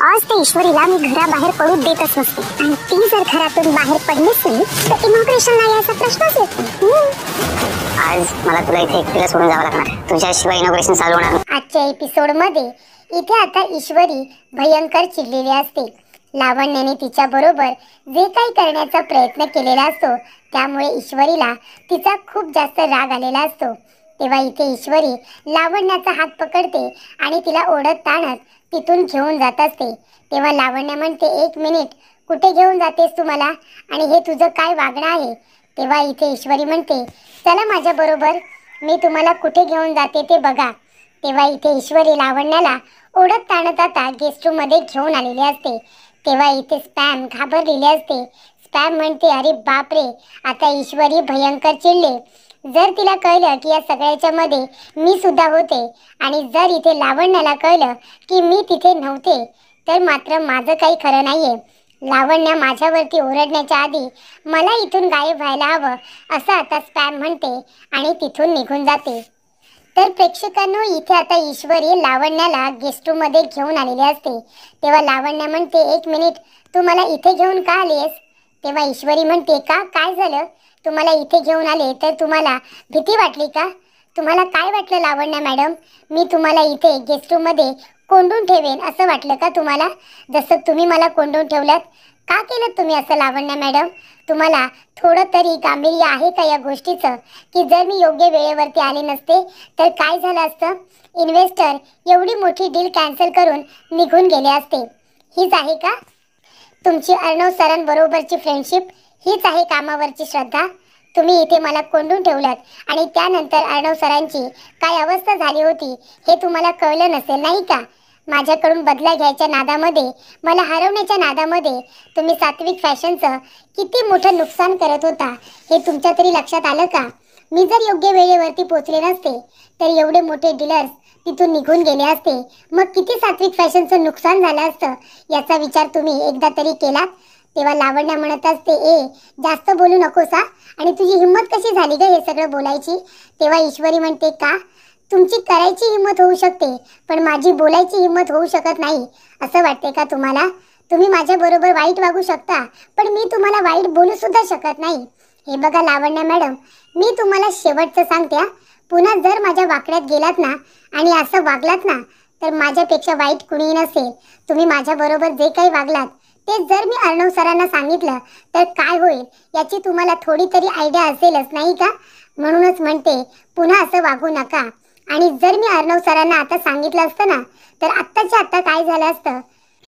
आज ते ईश्वरीला मी घराबाहेर पडू देतच नसते आणि ती जर घरातून बाहेर पडलीच नाही तर इनॉग्रेशनला यायचा प्रश्नच येत नाही. आज मला तुला इथे एकटीला सोडून जावं लागणार. तुझ्याशिवाय इनॉग्रेशन चालू होणार नाही. आजच्या एपिसोड मध्ये इथे आता ईश्वरी भयंकर चिडलेली असते. लावण्याने तिच्या बरोबर जे काही करण्याचा प्रयत्न केलेला असतो त्यामुळे ईश्वरीला तिचा खूप जास्त राग आलेला असतो. तेव्हा इथे ईश्वरी लावण्याचा हात पकडते आणि तिला ओढत ताणत तिथून घेऊन जात असते. तेव्हा लावण्य म्हणते, 1 मिनिट, कुठे घेऊन जातेस तू मला आणि हे तुझं काय वागणं आहे? तेव्हा इथे ईश्वरी म्हणते, चला माझ्या बरोबर, मी तुम्हाला कुठे घेऊन जाते ते बघा. तेव्हा इथे ईश्वरी लावण्याला ओढत ताणत आता गेस्ट रूम मध्ये घेऊन आलेली असते. तेव्हा इथे स्पॅम घाबरलेली असते. स्पॅम म्हणते, अरे बापरे, आता ईश्वरी भयंकर चिडले. जर तिला कळलं की या सगळ्याच्या मध्ये मी सुद्धा होते आणि जर इथे लावण्याला कळलं की मी तिथे नव्हते तर मात्र माझं काही खरं नाहीये. लावण्य माझ्यावरती ओरडण्याच्या आधी मला इथून गायब व्हायला हवं असं आता स्पॅम म्हणते आणि तिथून निघून जाते. तर प्रेक्षकांनो, इथे आता ईश्वरी लावण्याला गेस्ट रूम मध्ये घेऊन आलेली असते. तेव्हा लावण्य म्हणते, 1 मिनिट, तू मला इथे घेऊन का आलीस? तेव्हा ईश्वरी म्हणते, का, काय झालं? तुम्हाला इथे घेऊन आले तर तुम्हाला भीती वाटली का? तुम्हाला काय वाटलं लावण्य मॅडम? मी तुम्हाला इथे गेस्ट रूम मध्ये कोंडून ठेवेन असं वाटलं का तुम्हाला? जसं तुम्ही मला कोंडून ठेवलात. का केलं तुम्ही असं लावण्य मॅडम? तुम्हाला थोडं तरी गांभीर्य आहे का या गोष्टीचं की जर मी योग्य वेळेवरती आले नसते तर काय झालं असतं? इन्व्हेस्टर एवढी मोठी डील कॅन्सल करून निघून गेले असते. हीच आहे का तुमची अर्णव सरांबरोबरची फ्रेंडशिप? हीच आहे कामावरची श्रद्धा? तुम्ही इथे मला कोंडून ठेवलात आणि त्यानंतर अर्णव सरांची काय अवस्था झाली होती हे तुम्हाला कळलं नसेल नाही का? माझ्याकडून बदला घ्यायच्या नादामध्ये, मला हरवण्याच्या नादामध्ये तुम्ही सात्विक फॅशनचं किती मोठं नुकसान करत होता हे तुमच्या तरी लक्षात आलं का? मी जर योग्य वेळेवरती पोहोचले नसते तर एवढे मोठे डीलर्स तिथून निघून गेले असते. मग किती सात्विक फॅशनचं नुकसान झालं असतं याचा विचार तुम्ही एकदा तरी केलात? तेव्हा लावण्य म्हणत असते, जास्त बोलू नकोस हा, आणि तुझी हिंमत कशी झाली ग हे सगळं बोलायची? तेव्हा ईश्वरी म्हणते, का? तुमची करायची हिंमत होऊ शकते पण माझी बोलायची हिंमत होऊ शकत नाही असं वाटते का तुम्हाला? तुम्ही माझ्या बरोबर वाईट वागू शकता पण मी तुम्हाला वाईट बोलू सुद्धा शकत नाही. हे बघा लावण्य मॅडम, मी तुम्हाला शेवटचं सांगते, पुन्हा जर माझ्या वाकड्यात गेलात ना आणि असं वागलात ना तर माझ्यापेक्षा वाईट कुणीही नसेल. तुम्ही माझ्या बरोबर जे काही वागलात ते जर मी अर्णव सरांना सांगितलं तर काय होईल याची तुम्हाला थोडी तरी आयडिया असेलच नाही का? म्हणूनच म्हणते, पुन्हा असं वागू नका. आणि जर मी अर्णव सरांना आता सांगितलं असतं ना तर आत्ताच्या आत्ता काय झालं असतं